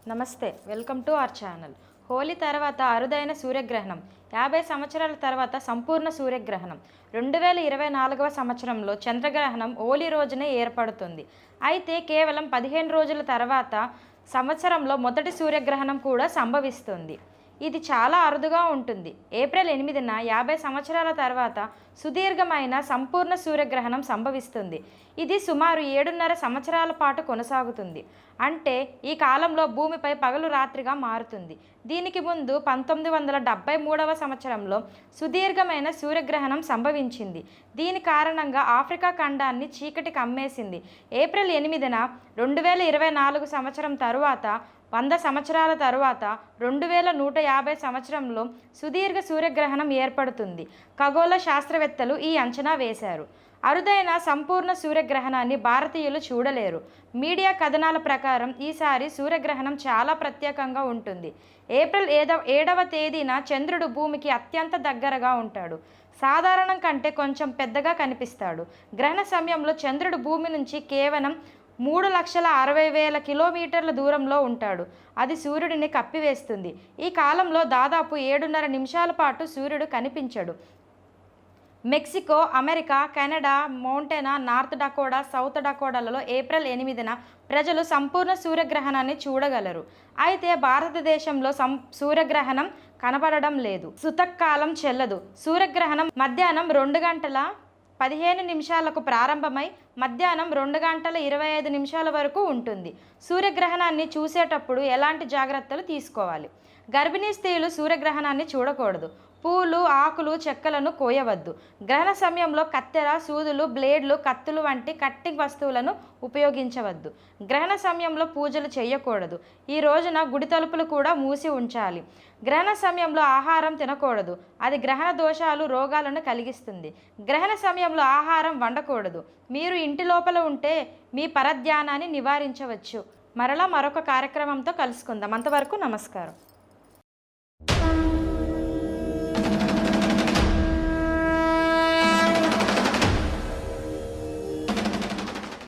నమస్తే, welcome to our channel. Holi తర్వాత అరుదైన సూర్యగ్రహణం, 50 సంవత్సరాల తర్వాత సంపూర్ణ సూర్యగ్రహణం. 2024వ సంవత్సరంలో చంద్రగ్రహణం హోలీ రోజునే ఏర్పడుతుంది. అయితే కేవలం 15 రోజుల తర్వాత సంవత్సరంలో మొదటి సూర్యగ్రహణం కూడా సంభవిస్తుంది. ఇది చాలా అరుదుగా ఉంటుంది. ఏప్రిల్ 8న 50 సంవత్సరాల తర్వాత సుదీర్ఘమైన సంపూర్ణ సూర్యగ్రహణం సంభవిస్తుంది. ఇది సుమారు 7.5 సంవత్సరాల పాటు కొనసాగుతుంది. అంటే ఈ కాలంలో భూమిపై పగలు రాత్రిగా మారుతుంది. దీనికి ముందు 1973వ సంవత్సరంలో సుదీర్ఘమైన సూర్యగ్రహణం సంభవించింది. దీని కారణంగా ఆఫ్రికా ఖండాన్ని చీకటి కమ్మేసింది. ఏప్రిల్ 8న 2024 సంవత్సరం తరువాత 100 సంవత్సరాల తరువాత 2150 సంవత్సరంలో సుదీర్ఘ సూర్యగ్రహణం ఏర్పడుతుంది. ఖగోళ శాస్త్రవేత్తలు ఈ అంచనా వేశారు. అరుదైన సంపూర్ణ సూర్యగ్రహణాన్ని భారతీయులు చూడలేరు. మీడియా కథనాల ప్రకారం ఈసారి సూర్యగ్రహణం చాలా ప్రత్యేకంగా ఉంటుంది. ఏప్రిల్ 7వ తేదీన చంద్రుడు భూమికి అత్యంత దగ్గరగా ఉంటాడు. సాధారణం కంటే కొంచెం పెద్దగా కనిపిస్తాడు. గ్రహణ సమయంలో చంద్రుడు భూమి నుంచి కేవలం 3,60,000 కిలోమీటర్ల దూరంలో ఉంటాడు. అది సూర్యుడిని కప్పివేస్తుంది. ఈ కాలంలో దాదాపు 7.5 నిమిషాల పాటు సూర్యుడు కనిపించడు. Mexico, America, Canada, Montana, North Dakota, South డకోటాలలో ఏప్రిల్ 8న ప్రజలు సంపూర్ణ సూర్యగ్రహణాన్ని చూడగలరు. అయితే భారతదేశంలో సూర్యగ్రహణం కనబడడం లేదు. సుతకాలం చెల్లదు. సూర్యగ్రహణం మధ్యాహ్నం 2 గంటల 15 నిమిషాలకు ప్రారంభమై మధ్యాహ్నం 2 గంటల 25 నిమిషాల వరకు ఉంటుంది. సూర్యగ్రహణాన్ని చూసేటప్పుడు ఎలాంటి జాగ్రత్తలు తీసుకోవాలి? గర్భిణీ స్త్రీలు సూర్యగ్రహణాన్ని చూడకూడదు. పూలు, ఆకులు, చెక్కలను కోయవద్దు. గ్రహణ సమయంలో కత్తెర, సూదులు, బ్లేడ్లు, కత్తులు వంటి కట్టింగ్ వస్తువులను ఉపయోగించవద్దు. గ్రహణ సమయంలో పూజలు చేయకూడదు. ఈ రోజున గుడి తలుపులు కూడా మూసి ఉంచాలి. గ్రహణ సమయంలో ఆహారం తినకూడదు. అది గ్రహణ దోషాలు, రోగాలను కలిగిస్తుంది. గ్రహణ సమయంలో ఆహారం వండకూడదు. మీరు ఇంటి లోపల ఉంటే మీ పరధ్యానాన్ని నివారించవచ్చు. మరలా మరొక కార్యక్రమంతో కలుసుకుందాం. అంతవరకు నమస్కారం.